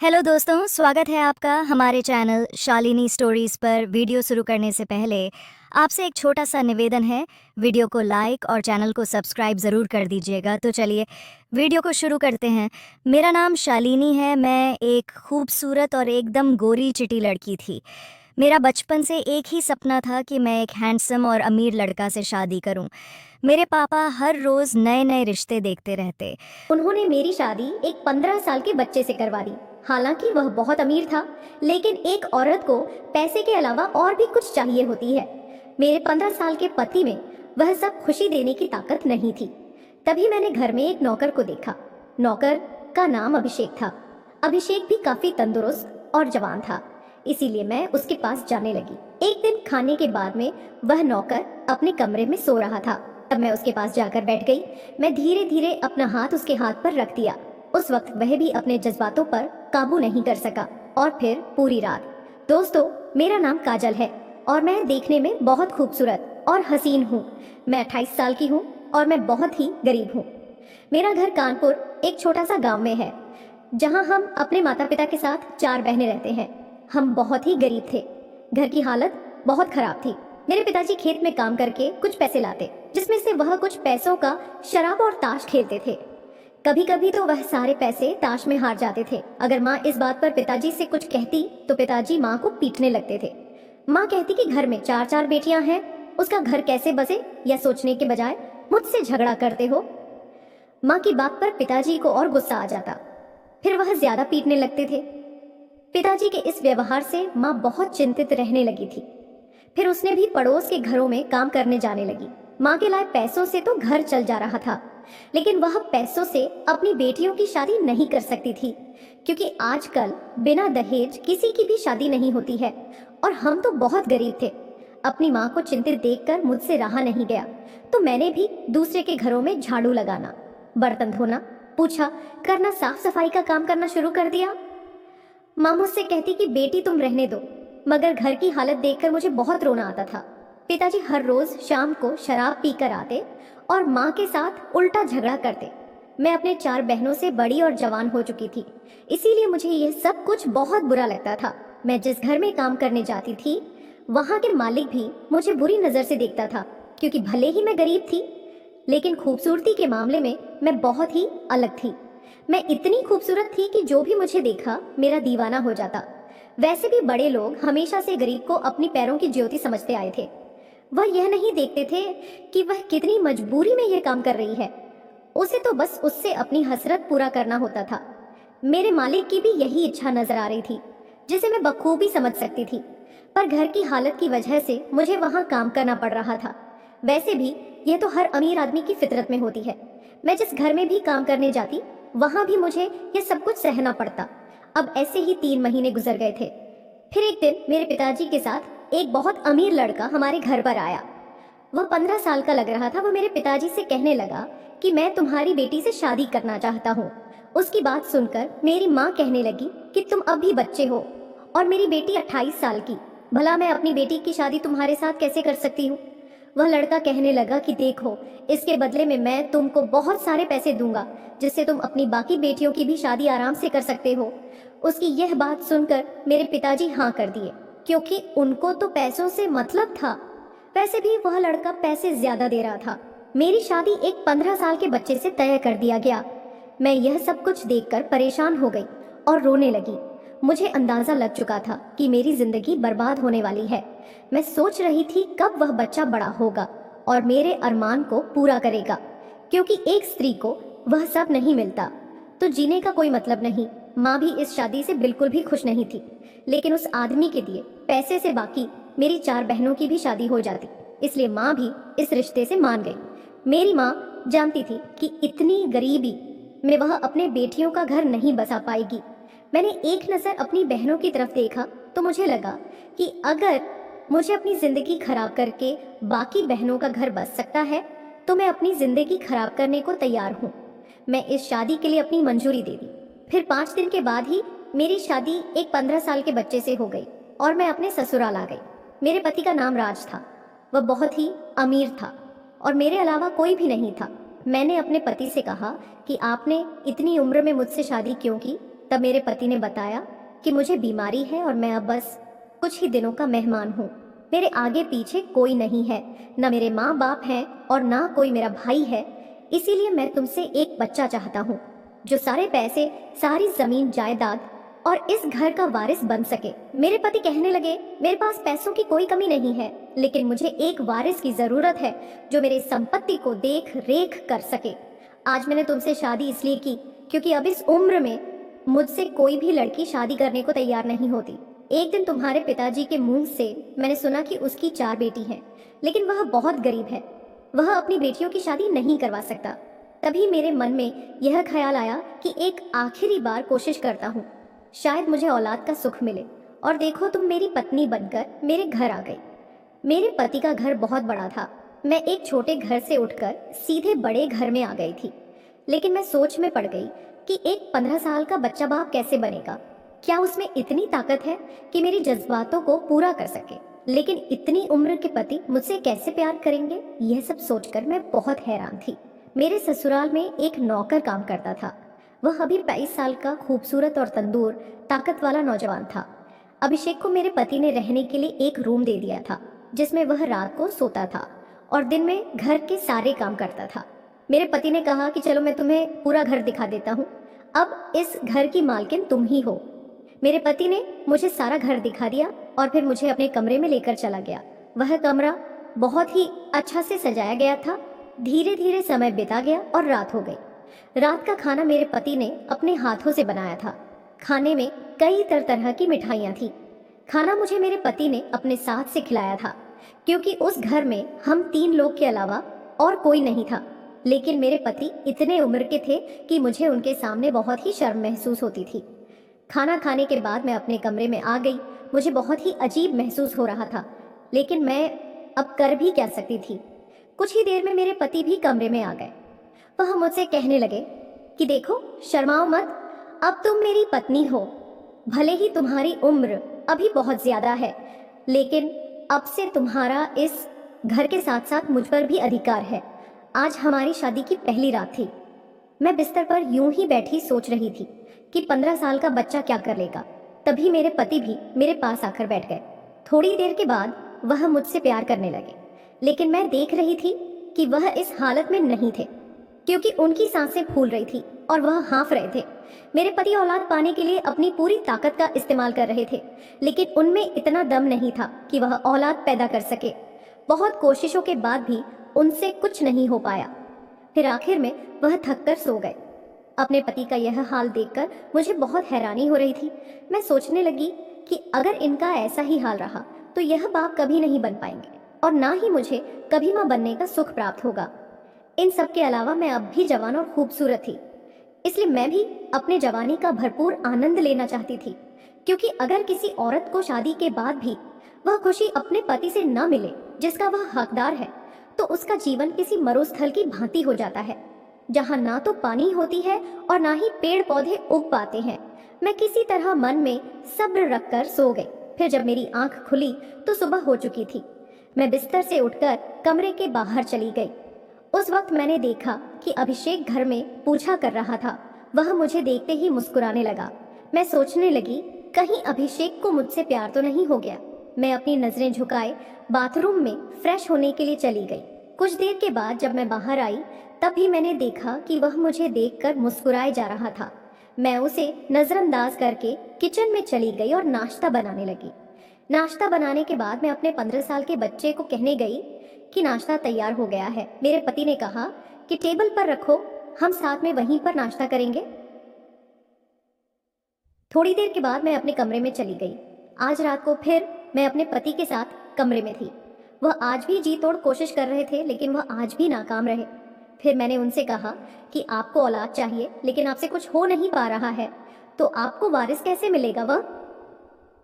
Hello दोस्तों, स्वागत है आपका हमारे चैनल शालिनी स्टोरीज पर। वीडियो शुरू करने से पहले आपसे एक छोटा सा निवेदन है, वीडियो को लाइक और चैनल को सब्सक्राइब ज़रूर कर दीजिएगा। तो चलिए वीडियो को शुरू करते हैं। मेरा नाम शालिनी है। मैं एक खूबसूरत और एकदम गोरी चिटी लड़की थी। मेरा बचपन से एक ही सपना था कि मैं एक हैंडसम और अमीर लड़का से शादी करूं। मेरे पापा हर रोज़ नए नए रिश्ते देखते रहते। उन्होंने मेरी शादी एक 15 साल के बच्चे से करवा दी। हालांकि वह बहुत अमीर था, लेकिन एक औरत को पैसे के अलावा और भी कुछ चाहिए होती है। मेरे 15 साल के पति में वह सब खुशी देने की ताकत नहीं थी। तभी मैंने घर में एक नौकर को देखा। नौकर का नाम अभिषेक था। अभिषेक भी काफी तंदुरुस्त और जवान था, इसीलिए मैं उसके पास जाने लगी। एक दिन खाने के बाद में वह नौकर अपने कमरे में सो रहा था। तब मैं उसके पास जाकर बैठ गई। मैं धीरे धीरे अपना हाथ उसके हाथ पर रख दिया। उस वक्त वह भी अपने जज्बातों पर काबू नहीं कर सका। और फिर पूरी रात। दोस्तों, मेरा नाम काजल है और मैं देखने में बहुत खूबसूरत और हसीन हूँ। मैं 28 साल की हूँ और मैं बहुत ही गरीब हूँ। मेरा घर कानपुर एक छोटा सा गांव में है, जहाँ हम अपने माता पिता के साथ 4 बहनें रहते हैं। हम बहुत ही गरीब थे। घर की हालत बहुत खराब थी। मेरे पिताजी खेत में काम करके कुछ पैसे लाते, जिसमें से वह कुछ पैसों का शराब और ताश खेलते थे। कभी कभी तो वह सारे पैसे ताश में हार जाते थे। अगर माँ इस बात पर पिताजी से कुछ कहती तो पिताजी माँ को पीटने लगते थे। माँ कहती कि घर में 4 बेटियां हैं, उसका घर कैसे बसे, यह सोचने के बजाय मुझसे झगड़ा करते हो। माँ की बात पर पिताजी को और गुस्सा आ जाता। फिर वह ज्यादा पीटने लगते थे। पिताजी के इस व्यवहार से माँ बहुत चिंतित रहने लगी थी। फिर उसने भी पड़ोस के घरों में काम करने जाने लगी। माँ के लाए पैसों से तो घर चल जा रहा था, लेकिन वह पैसों से अपनी बेटियों की शादी नहीं कर सकती थी, क्योंकि आजकल बिना दहेज किसी की भी शादी नहीं होती है। और हम तो बहुत गरीब थे। अपनी माँ को चिंतित देखकर मुझसे रहा नहीं गया, तो मैंने भी दूसरे के घरों में झाड़ू लगाना, बर्तन धोना, पूछा करना, साफ सफाई का काम करना शुरू कर दिया। माँ मुझसे कहती कि बेटी तुम रहने दो, मगर घर की हालत देखकर मुझे बहुत रोना आता था। पिताजी हर रोज शाम को शराब पीकर आते और माँ के साथ उल्टा झगड़ा करते। मैं अपने 4 बहनों से बड़ी और जवान हो चुकी थी, इसीलिए मुझे यह सब कुछ बहुत बुरा लगता था। मैं जिस घर में काम करने जाती थी, वहाँ के मालिक भी मुझे बुरी नज़र से देखता था, क्योंकि भले ही मैं गरीब थी, लेकिन खूबसूरती के मामले में मैं बहुत ही अलग थी। मैं इतनी खूबसूरत थी कि जो भी मुझे देखा मेरा दीवाना हो जाता। वैसे भी बड़े लोग हमेशा से गरीब को अपनी पैरों की ज्योति समझते आए थे। वह यह नहीं देखते थे कि वह कितनी मजबूरी में यह काम कर रही है। उसे तो बस उससे अपनी हसरत पूरा करना होता था। मेरे मालिक की भी यही इच्छा नजर आ रही थी, जिसे मैं बखूबी समझ सकती थी। पर घर की हालत की वजह से मुझे वहाँ काम करना पड़ रहा था। वैसे भी यह तो हर अमीर आदमी की फितरत में होती है। मैं जिस घर में भी काम करने जाती, वहाँ भी मुझे यह सब कुछ सहना पड़ता। अब ऐसे ही 3 महीने गुजर गए थे। फिर एक दिन मेरे पिताजी के साथ एक बहुत अमीर लड़का हमारे घर पर आया। वह 15 साल का लग रहा था। वह मेरे पिताजी से कहने लगा कि मैं तुम्हारी बेटी से शादी करना चाहता हूँ। उसकी बात सुनकर मेरी माँ कहने लगी कि तुम अब भी बच्चे हो और मेरी बेटी 28 साल की, भला मैं अपनी बेटी की शादी तुम्हारे साथ कैसे कर सकती हूँ। वह लड़का कहने लगा कि देखो, इसके बदले में मैं तुमको बहुत सारे पैसे दूंगा, जिससे तुम अपनी बाकी बेटियों की भी शादी आराम से कर सकते हो। उसकी यह बात सुनकर मेरे पिताजी हाँ कर दिए, क्योंकि उनको तो पैसों से मतलब था। वैसे भी वह लड़का पैसे ज्यादा दे रहा था। मेरी शादी एक 15 साल के बच्चे से तय कर दिया गया। मैं यह सब कुछ देखकर परेशान हो गई और रोने लगी। मुझे अंदाजा लग चुका था कि मेरी जिंदगी बर्बाद होने वाली है। मैं सोच रही थी कब वह बच्चा बड़ा होगा और मेरे अरमान को पूरा करेगा, क्योंकि एक स्त्री को वह सब नहीं मिलता तो जीने का कोई मतलब नहीं। माँ भी इस शादी से बिल्कुल भी खुश नहीं थी, लेकिन उस आदमी के दिए पैसे से बाकी मेरी 4 बहनों की भी शादी हो जाती, इसलिए माँ भी इस रिश्ते से मान गई। मेरी माँ जानती थी कि इतनी गरीबी में वह अपने बेटियों का घर नहीं बसा पाएगी। मैंने एक नज़र अपनी बहनों की तरफ देखा तो मुझे लगा कि अगर मुझे अपनी ज़िंदगी खराब करके बाकी बहनों का घर बस सकता है, तो मैं अपनी ज़िंदगी खराब करने को तैयार हूँ। मैं इस शादी के लिए अपनी मंजूरी दे दी। फिर 5 दिन के बाद ही मेरी शादी एक 15 साल के बच्चे से हो गई और मैं अपने ससुराल आ गई। मेरे पति का नाम राज था। वह बहुत ही अमीर था और मेरे अलावा कोई भी नहीं था। मैंने अपने पति से कहा कि आपने इतनी उम्र में मुझसे शादी क्यों की? तब मेरे पति ने बताया कि मुझे बीमारी है और मैं अब बस कुछ ही दिनों का मेहमान हूँ। मेरे आगे पीछे कोई नहीं है, न मेरे माँ बाप हैं और ना कोई मेरा भाई है। इसीलिए मैं तुमसे एक बच्चा चाहता हूँ जो सारे पैसे, सारी जमीन जायदाद और इस घर का वारिस बन सके। मेरे पति कहने लगे, मेरे पास पैसों की कोई कमी नहीं है, लेकिन मुझे एक वारिस की जरूरत है जो मेरे संपत्ति को देख रेख कर सके। आज मैंने तुमसे शादी इसलिए की क्योंकि अब इस उम्र में मुझसे कोई भी लड़की शादी करने को तैयार नहीं होती। एक दिन तुम्हारे पिताजी के मुंह से मैंने सुना कि उसकी 4 बेटी हैं, लेकिन वह बहुत गरीब है, वह अपनी बेटियों की शादी नहीं करवा सकता। तभी मेरे मन में यह ख्याल आया कि एक आखिरी बार कोशिश करता हूँ, शायद मुझे औलाद का सुख मिले। और देखो, तुम मेरी पत्नी बनकर मेरे घर आ गई। मेरे पति का घर बहुत बड़ा था। मैं एक छोटे घर से उठकर सीधे बड़े घर में आ गई थी, लेकिन मैं सोच में पड़ गई कि एक 15 साल का बच्चा बाप कैसे बनेगा। क्या उसमें इतनी ताकत है कि मेरी जज्बातों को पूरा कर सके? लेकिन इतनी उम्र के पति मुझसे कैसे प्यार करेंगे? यह सब सोचकर मैं बहुत हैरान थी। मेरे ससुराल में एक नौकर काम करता था। वह अभी 22 साल का खूबसूरत और तंदूर ताकत वाला नौजवान था। अभिषेक को मेरे पति ने रहने के लिए एक रूम दे दिया था, जिसमें वह रात को सोता था और दिन में घर के सारे काम करता था। मेरे पति ने कहा कि चलो मैं तुम्हें पूरा घर दिखा देता हूँ, अब इस घर की मालकिन तुम ही हो। मेरे पति ने मुझे सारा घर दिखा दिया और फिर मुझे अपने कमरे में लेकर चला गया। वह कमरा बहुत ही अच्छा से सजाया गया था। धीरे धीरे समय बीता गया और रात हो गई। रात का खाना मेरे पति ने अपने हाथों से बनाया था। खाने में कई तरह की मिठाइयाँ थी। खाना मुझे मेरे पति ने अपने साथ से खिलाया था, क्योंकि उस घर में हम 3 लोग के अलावा और कोई नहीं था। लेकिन मेरे पति इतने उम्र के थे कि मुझे उनके सामने बहुत ही शर्म महसूस होती थी। खाना खाने के बाद मैं अपने कमरे में आ गई। मुझे बहुत ही अजीब महसूस हो रहा था, लेकिन मैं अब कर भी क्या सकती थी। कुछ ही देर में मेरे पति भी कमरे में आ गए। वह मुझसे कहने लगे कि देखो, शर्माओ मत, अब तुम मेरी पत्नी हो। भले ही तुम्हारी उम्र अभी बहुत ज्यादा है, लेकिन अब से तुम्हारा इस घर के साथ साथ मुझ पर भी अधिकार है। आज हमारी शादी की पहली रात थी। मैं बिस्तर पर यूं ही बैठी सोच रही थी कि 15 साल का बच्चा क्या कर लेगा। तभी मेरे पति भी मेरे पास आकर बैठ गए। थोड़ी देर के बाद वह मुझसे प्यार करने लगे, लेकिन मैं देख रही थी कि वह इस हालत में नहीं थे, क्योंकि उनकी सांसें फूल रही थी और वह हाँफ रहे थे। मेरे पति औलाद पाने के लिए अपनी पूरी ताकत का इस्तेमाल कर रहे थे, लेकिन उनमें इतना दम नहीं था कि वह औलाद पैदा कर सके। बहुत कोशिशों के बाद भी उनसे कुछ नहीं हो पाया। फिर आखिर में वह थककर सो गए। अपने पति का यह हाल देखकर मुझे बहुत हैरानी हो रही थी। मैं सोचने लगी कि अगर इनका ऐसा ही हाल रहा तो यह बाप कभी नहीं बन पाएंगे और ना ही मुझे कभी मां बनने का सुख प्राप्त होगा। इन सब के अलावा मैं अब भी जवान और खूबसूरत थी, इसलिए मैं भी अपने जवानी का भरपूर आनंद लेना चाहती थी। क्योंकि अगर किसी औरत को शादी के बाद भी वह खुशी अपने पति से न मिले जिसका वह हकदार है, तो उसका जीवन किसी मरुस्थल की भांति हो जाता है, जहाँ ना तो पानी होती है और ना ही पेड़ पौधे उग पाते हैं। मैं किसी तरह मन में सब्र रखकर सो गई। फिर जब मेरी आंख खुली तो सुबह हो चुकी थी। मैं बिस्तर से उठकर कमरे के बाहर चली गई। उस वक्त मैंने देखा कि अभिषेक घर में पूछा कर रहा था। वह मुझे देखते ही मुस्कुराने लगा। मैं सोचने लगी, कहीं अभिषेक को मुझसे प्यार तो नहीं हो गया। मैं अपनी नजरें झुकाए बाथरूम में फ्रेश होने के लिए चली गई। कुछ देर के बाद जब मैं बाहर आई, तब भी मैंने देखा कि वह मुझे देखकर मुस्कुराए जा रहा था। मैं उसे नजरअंदाज करके किचन में चली गई और नाश्ता बनाने लगी। नाश्ता बनाने के बाद मैं अपने 15 साल के बच्चे को कहने गई कि नाश्ता तैयार हो गया है। मेरे पति ने कहा कि टेबल पर रखो, हम साथ में वहीं पर नाश्ता करेंगे। थोड़ी देर के बाद मैं अपने कमरे में चली गई। आज रात को फिर मैं अपने पति के साथ कमरे में थी। वह आज भी जी तोड़ कोशिश कर रहे थे, लेकिन वह आज भी नाकाम रहे। फिर मैंने उनसे कहा कि आपको औलाद चाहिए, लेकिन आपसे कुछ हो नहीं पा रहा है, तो आपको वारिस कैसे मिलेगा? वह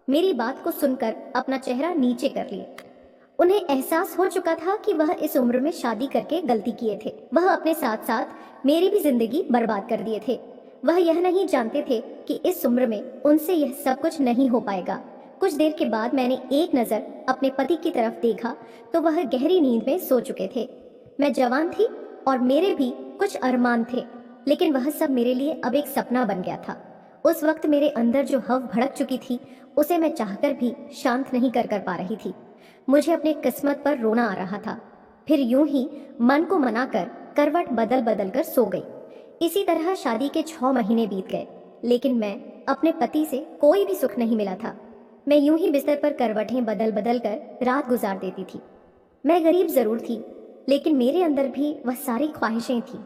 मेरी बात को सुनकर अपना चेहरा नीचे कर लिए। उन्हें एहसास हो चुका था कि वह इस उम्र में शादी करके गलती किए थे। वह अपने साथ साथ मेरी भी जिंदगी बर्बाद कर दिए थे। वह यह नहीं जानते थे कि इस उम्र में उनसे यह सब कुछ नहीं हो पाएगा। कुछ देर के बाद मैंने एक नज़र अपने पति की तरफ देखा तो वह गहरी नींद में सो चुके थे। मैं जवान थी और मेरे भी कुछ अरमान थे, लेकिन वह सब मेरे लिए अब एक सपना बन गया था। उस वक्त मेरे अंदर जो हव भड़क चुकी थी उसे मैं चाहकर भी शांत नहीं कर पा रही थी। मुझे अपने किस्मत पर रोना आ रहा था। फिर यूं ही मन को मनाकर करवट बदल बदल कर सो गई। इसी तरह शादी के 6 महीने बीत गए, लेकिन मैं अपने पति से कोई भी सुख नहीं मिला था। मैं यूं ही बिस्तर पर करवटें बदल बदल कर रात गुजार देती थी। मैं गरीब जरूर थी, लेकिन मेरे अंदर भी वह सारी ख्वाहिशें थीं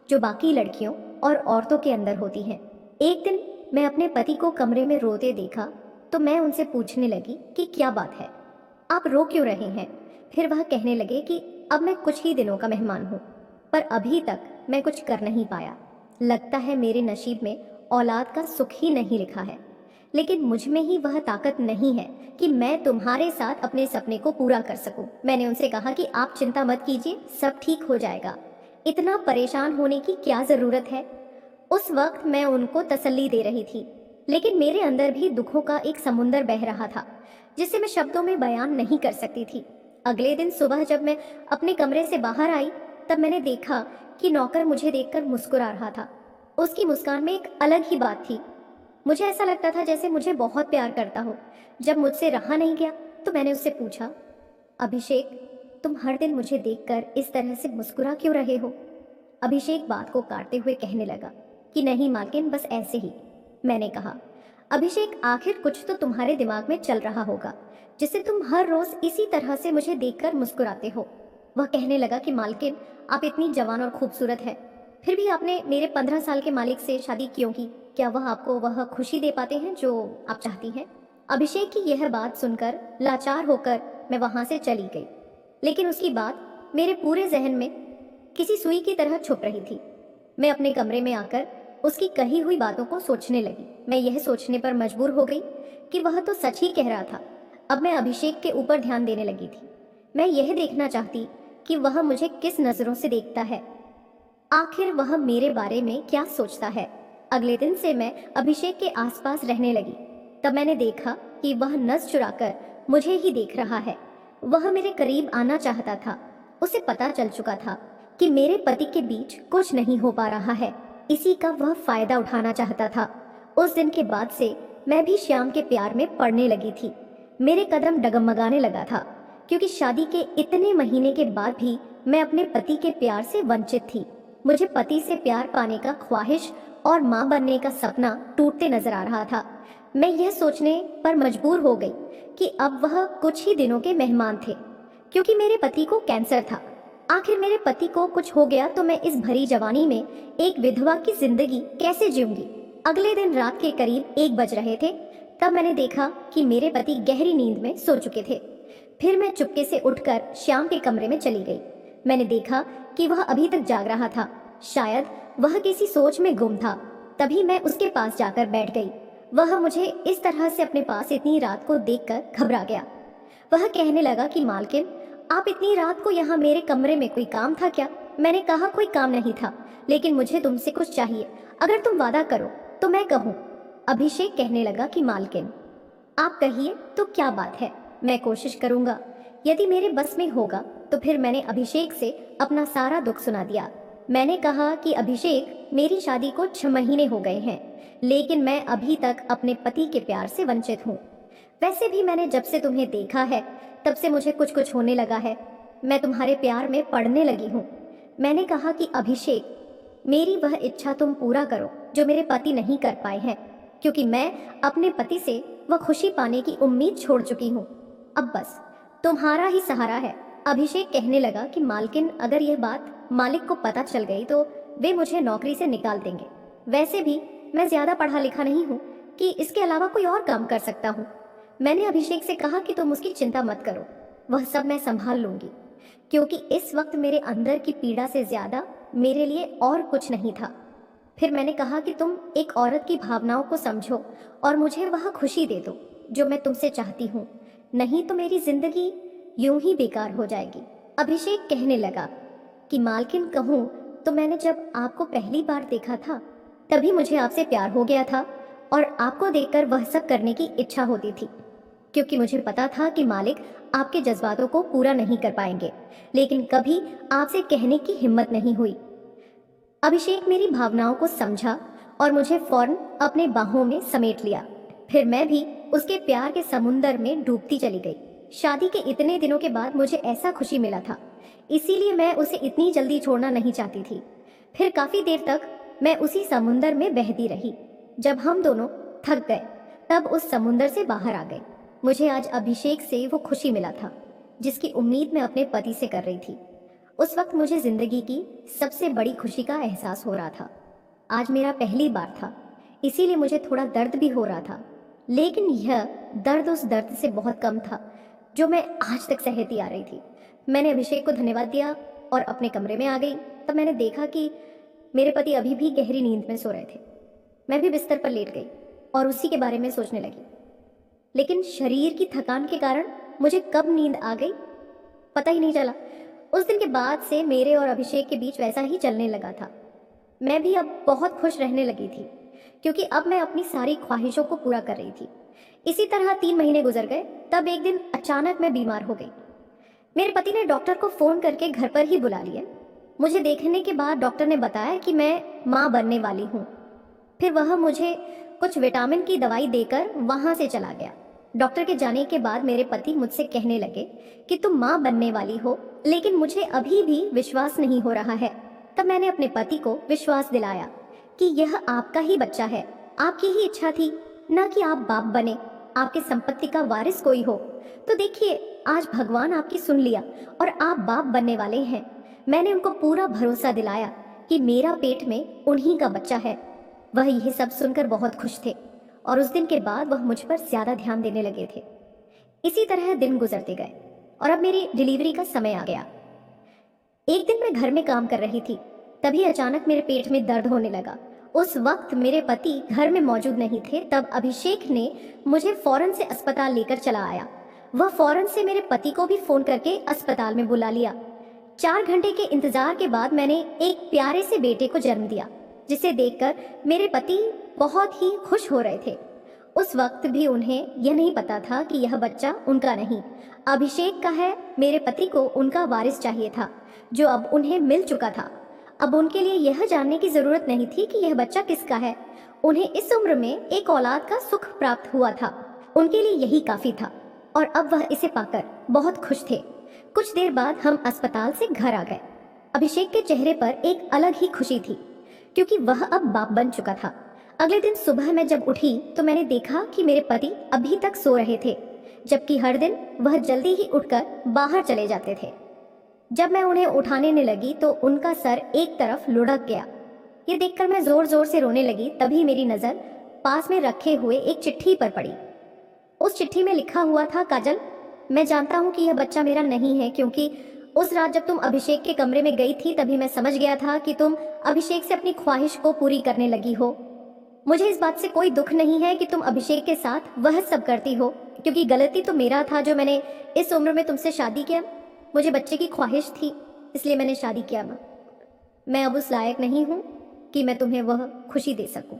जो बाकी लड़कियों और औरतों के अंदर होती हैं। एक दिन मैं अपने पति को कमरे में रोते देखा तो मैं उनसे पूछने लगी कि क्या बात है, आप रो क्यों रहे हैं। फिर वह कहने लगे कि अब मैं कुछ ही दिनों का मेहमान हूँ, पर अभी तक मैं कुछ कर नहीं पाया। लगता है मेरे नसीब में औलाद का सुख ही नहीं लिखा है, लेकिन मुझ में ही वह ताकत नहीं है कि मैं तुम्हारे साथ अपने सपने को पूरा कर सकूं। मैंने उनसे कहा कि आप चिंता मत कीजिए, सब ठीक हो जाएगा, इतना परेशान होने की क्या ज़रूरत है। उस वक्त मैं उनको तसल्ली दे रही थी, लेकिन मेरे अंदर भी दुखों का एक समुंदर बह रहा था जिसे मैं शब्दों में बयान नहीं कर सकती थी। अगले दिन सुबह जब मैं अपने कमरे से बाहर आई तब मैंने देखा कि नौकर मुझे देखकर मुस्कुरा रहा था। उसकी मुस्कान में एक अलग ही बात थी। मुझे ऐसा लगता था जैसे मुझे बहुत प्यार करता हो। जब मुझसे रहा नहीं गया तो मैंने उससे पूछा, अभिषेक, तुम हर दिन मुझे देखकर इस तरह से मुस्कुरा क्यों रहे हो। अभिषेक बात को काटते हुए कहने लगा कि नहीं मालकिन, बस ऐसे ही। मैंने कहा, अभिषेक, आखिर कुछ तो तुम्हारे दिमाग में चल रहा होगा जिससे तुम हर रोज इसी तरह से मुझे देखकर मुस्कुराते हो। वह कहने लगा कि मालकिन, आप इतनी जवान और खूबसूरत है, फिर भी आपने मेरे 15 साल के मालिक से शादी क्यों की। क्या वह आपको वह खुशी दे पाते हैं जो आप चाहती हैं। अभिषेक की यह बात सुनकर लाचार होकर मैं वहां से चली गई, लेकिन उसकी बात मेरे पूरे जहन में किसी सुई की तरह छुप रही थी। मैं अपने कमरे में आकर उसकी कही हुई बातों को सोचने लगी। मैं यह सोचने पर मजबूर हो गई कि वह तो सच ही कह रहा था। अब मैं अभिषेक के ऊपर ध्यान देने लगी थी। मैं यह देखना चाहती कि वह मुझे किस नज़रों से देखता है, आखिर वह मेरे बारे में क्या सोचता है। अगले दिन से मैं अभिषेक के आसपास रहने लगी। तब मैंने देखा कि वह नस चुराकर मुझे ही देख रहा है। वह मेरे करीब आना चाहता था। उसे पता चल चुका था कि मेरे पति के बीच कुछ नहीं हो पा रहा है, इसी का वह फायदा उठाना चाहता था। उस दिन के बाद से मैं भी श्याम के प्यार में पड़ने लगी थी। मेरे कदम डगमगाने लगा था, क्योंकि शादी के इतने महीने के बाद भी मैं अपने पति के प्यार से वंचित थी। मुझे पति से प्यार पाने का ख्वाहिश और माँ बनने का सपना टूटते नजर आ रहा था। मैं यह सोचने पर मजबूर हो गई कि अब वह कुछ ही दिनों के मेहमान थे, क्योंकि मेरे पति को कैंसर था। आखिर मेरे पति को कुछ हो गया तो मैं इस भरी जवानी में एक विधवा की जिंदगी कैसे जीऊंगी। अगले दिन रात के करीब 1 बज रहे थे। तब मैंने देखा कि मेरे पति गहरी नींद में सो चुके थे। फिर मैं चुपके से उठकर श्याम के कमरे में चली गई। मैंने देखा कि वह अभी तक जाग रहा था। शायद वह किसी सोच में गुम था। तभी मैं उसके पास जाकर बैठ गई। वह मुझे इस तरह से अपने पास इतनी रात को देखकर घबरा गया। वह कहने लगा कि मालकिन, आप इतनी रात को यहाँ मेरे कमरे में, कोई काम था क्या। मैंने कहा कोई काम नहीं था, लेकिन मुझे तुमसे कुछ चाहिए। अगर तुम वादा करो तो मैं कहूँ। अभिषेक कहने लगा कि मालकिन, आप कहिए तो क्या बात है, मैं कोशिश करूंगा, यदि मेरे बस में होगा तो। फिर मैंने अभिषेक से अपना सारा दुख सुना दिया। मैंने कहा कि अभिषेक, मेरी शादी को 6 महीने हो गए हैं, लेकिन मैं अभी तक अपने पति के प्यार से वंचित हूँ। वैसे भी मैंने जब से तुम्हें देखा है तब से मुझे कुछ कुछ होने लगा है। मैं तुम्हारे प्यार में पड़ने लगी हूँ। मैंने कहा कि अभिषेक, मेरी वह इच्छा तुम पूरा करो जो मेरे पति नहीं कर पाए हैं, क्योंकि मैं अपने पति से वह खुशी पाने की उम्मीद छोड़ चुकी हूँ। अब बस तुम्हारा ही सहारा है। अभिषेक कहने लगा कि मालकिन, अगर यह बात मालिक को पता चल गई तो वे मुझे नौकरी से निकाल देंगे। वैसे भी मैं ज्यादा पढ़ा लिखा नहीं हूँ कि इसके अलावा कोई और काम कर सकता हूँ। मैंने अभिषेक से कहा कि तुम उसकी चिंता मत करो, वह सब मैं संभाल लूंगी, क्योंकि इस वक्त मेरे अंदर की पीड़ा से ज्यादा मेरे लिए और कुछ नहीं था। फिर मैंने कहा कि तुम एक औरत की भावनाओं को समझो और मुझे वह खुशी दे दो जो मैं तुमसे चाहती हूँ, नहीं तो मेरी जिंदगी यूं ही बेकार हो जाएगी। अभिषेक कहने लगा कि मालकिन, कहूँ तो मैंने जब आपको पहली बार देखा था तभी मुझे आपसे प्यार हो गया था और आपको देखकर वह सब करने की इच्छा होती थी, क्योंकि मुझे पता था कि मालिक आपके जज्बातों को पूरा नहीं कर पाएंगे, लेकिन कभी आपसे कहने की हिम्मत नहीं हुई। अभिषेक मेरी भावनाओं को समझा और मुझे फौरन अपने बाहों में समेट लिया। फिर मैं भी उसके प्यार के समुंदर में डूबती चली गई। शादी के इतने दिनों के बाद मुझे ऐसा खुशी मिला था, इसीलिए मैं उसे इतनी जल्दी छोड़ना नहीं चाहती थी। फिर काफी देर तक मैं उसी समुंदर में बहती रही। जब हम दोनों थक गए तब उस समुंदर से बाहर आ गए। मुझे आज अभिषेक से वो खुशी मिला था जिसकी उम्मीद मैं अपने पति से कर रही थी। उस वक्त मुझे जिंदगी की सबसे बड़ी खुशी का एहसास हो रहा था। आज मेरा पहली बार था, इसीलिए मुझे थोड़ा दर्द भी हो रहा था, लेकिन यह दर्द उस दर्द से बहुत कम था जो मैं आज तक सहती आ रही थी। मैंने अभिषेक को धन्यवाद दिया और अपने कमरे में आ गई। तब मैंने देखा कि मेरे पति अभी भी गहरी नींद में सो रहे थे। मैं भी बिस्तर पर लेट गई और उसी के बारे में सोचने लगी, लेकिन शरीर की थकान के कारण मुझे कब नींद आ गई पता ही नहीं चला। उस दिन के बाद से मेरे और अभिषेक के बीच वैसा ही चलने लगा था। मैं भी अब बहुत खुश रहने लगी थी क्योंकि अब मैं अपनी सारी ख्वाहिशों को पूरा कर रही थी। इसी तरह 3 महीने गुजर गए। तब एक दिन अचानक मैं बीमार हो गई। मेरे पति ने डॉक्टर को फोन करके घर पर ही बुला लिया। मुझे देखने के बाद डॉक्टर ने बताया कि मैं माँ बनने वाली हूँ। फिर वह मुझे कुछ विटामिन की दवाई देकर वहां से चला गया। डॉक्टर के जाने के बाद मेरे पति मुझसे कहने लगे कि तुम माँ बनने वाली हो, लेकिन मुझे अभी भी विश्वास नहीं हो रहा है। तब मैंने अपने पति को विश्वास दिलाया कि यह आपका ही बच्चा है, आपकी ही इच्छा थी, न कि आप बाप बने, आपके संपत्ति का वारिस कोई हो। तो देखिए, आज भगवान आपकी सुन लिया और आप बाप बनने वाले हैं। मैंने उनको पूरा भरोसा दिलाया कि मेरा पेट में उन्हीं का बच्चा है। वह यह सब सुनकर बहुत खुश थे और उस दिन के बाद वह मुझ पर ज्यादा ध्यान देने लगे थे। इसी तरह दिन गुजरते गए और अब मेरी डिलीवरी का समय आ गया। एक दिन मैं घर में काम कर रही थी, तभी अचानक मेरे पेट में दर्द होने लगा। उस वक्त मेरे पति घर में मौजूद नहीं थे। तब अभिषेक ने मुझे फौरन से अस्पताल लेकर चला आया। वह फौरन से मेरे पति को भी फोन करके अस्पताल में बुला लिया। 4 घंटे के इंतजार के बाद मैंने एक प्यारे से बेटे को जन्म दिया, जिसे देखकर मेरे पति बहुत ही खुश हो रहे थे। उस वक्त भी उन्हें यह नहीं पता था कि यह बच्चा उनका नहीं, अभिषेक का है। मेरे पति को उनका वारिस चाहिए था, जो अब उन्हें मिल चुका था। अब उनके लिए यह जानने की जरूरत नहीं थी कि यह बच्चा किसका है। उन्हें इस उम्र में एक औलाद का सुख प्राप्त हुआ था, उनके लिए यही काफी था और अब वह इसे पाकर बहुत खुश थे। कुछ देर बाद हम अस्पताल से घर आ गए। अभिषेक के चेहरे पर एक अलग ही खुशी थी क्योंकि वह अब बाप बन चुका था। अगले दिन सुबह मैं जब उठी तो मैंने देखा कि मेरे पति अभी तक सो रहे थे, जबकि हर दिन वह जल्दी ही उठकर बाहर चले जाते थे। जब मैं उन्हें उठाने ने लगी तो उनका सर एक तरफ लुढ़क गया। ये देखकर मैं जोर जोर से रोने लगी। तभी मेरी नजर पास में रखे हुए एक चिट्ठी पर पड़ी। उस चिट्ठी में लिखा हुआ था, काजल, मैं जानता हूँ कि यह बच्चा मेरा नहीं है, क्योंकि उस रात जब तुम अभिषेक के कमरे में गई थी तभी मैं समझ गया था कि तुम अभिषेक से अपनी ख्वाहिश को पूरी करने लगी हो। मुझे इस बात से कोई दुख नहीं है कि तुम अभिषेक के साथ वह सब करती हो, क्योंकि गलती तो मेरा था जो मैंने इस उम्र में तुमसे शादी किया। मुझे बच्चे की ख्वाहिश थी, इसलिए मैंने शादी किया। मैं अब उस लायक नहीं हूँ कि मैं तुम्हें वह खुशी दे सकूं।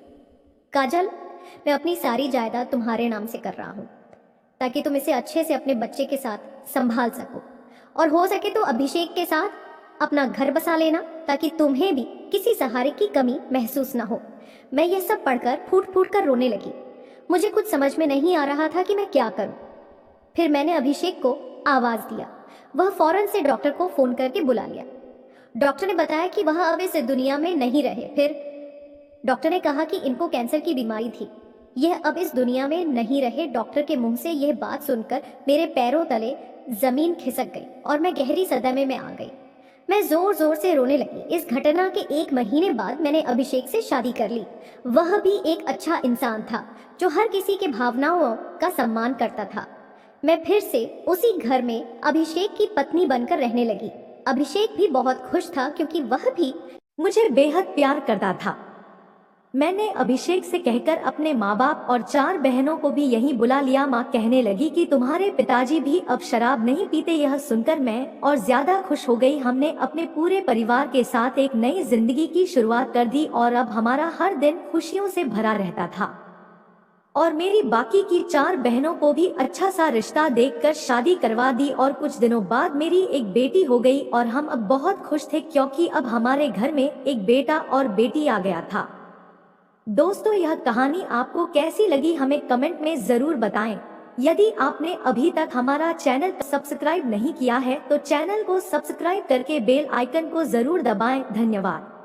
काजल, मैं अपनी सारी जायदाद तुम्हारे नाम से कर रहा हूँ ताकि तुम इसे अच्छे से अपने बच्चे के साथ संभाल सको, और हो सके तो अभिषेक के साथ अपना घर बसा लेना ताकि तुम्हें भी किसी सहारे की कमी महसूस ना हो। मैं यह सब पढ़कर फूट फूट कर रोने लगी। मुझे कुछ समझ में नहीं आ रहा था कि मैं क्या करूं। फिर मैंने अभिषेक को आवाज दिया। वह फौरन से डॉक्टर को फोन करके बुला लिया। डॉक्टर ने बताया कि वह अब इस दुनिया में नहीं रहे। फिर डॉक्टर ने कहा कि इनको कैंसर की बीमारी थी, यह अब इस दुनिया में नहीं रहे। डॉक्टर के मुंह से यह बात सुनकर मेरे पैरों तले जमीन खिसक गई और मैं गहरी सदमे में आ गई। मैं जोर जोर से रोने लगी। इस घटना के 1 महीने बाद मैंने अभिषेक से शादी कर ली। वह भी एक अच्छा इंसान था जो हर किसी के भावनाओं का सम्मान करता था। मैं फिर से उसी घर में अभिषेक की पत्नी बनकर रहने लगी। अभिषेक भी बहुत खुश था क्योंकि वह भी मुझे बेहद प्यार करता था। मैंने अभिषेक से कहकर अपने माँ बाप और 4 बहनों को भी यहीं बुला लिया। माँ कहने लगी कि तुम्हारे पिताजी भी अब शराब नहीं पीते। यह सुनकर मैं और ज्यादा खुश हो गई। हमने अपने पूरे परिवार के साथ एक नई जिंदगी की शुरुआत कर दी और अब हमारा हर दिन खुशियों से भरा रहता था। और मेरी बाकी की 4 बहनों को भी अच्छा सा रिश्ता देखकर शादी करवा दी और कुछ दिनों बाद मेरी एक बेटी हो गई और हम अब बहुत खुश थे क्योंकि अब हमारे घर में एक बेटा और बेटी आ गया था। दोस्तों, यह कहानी आपको कैसी लगी हमें कमेंट में जरूर बताएं। यदि आपने अभी तक हमारा चैनल सब्सक्राइब नहीं किया है तो चैनल को सब्सक्राइब करके बेल आइकन को जरूर दबाएं। धन्यवाद।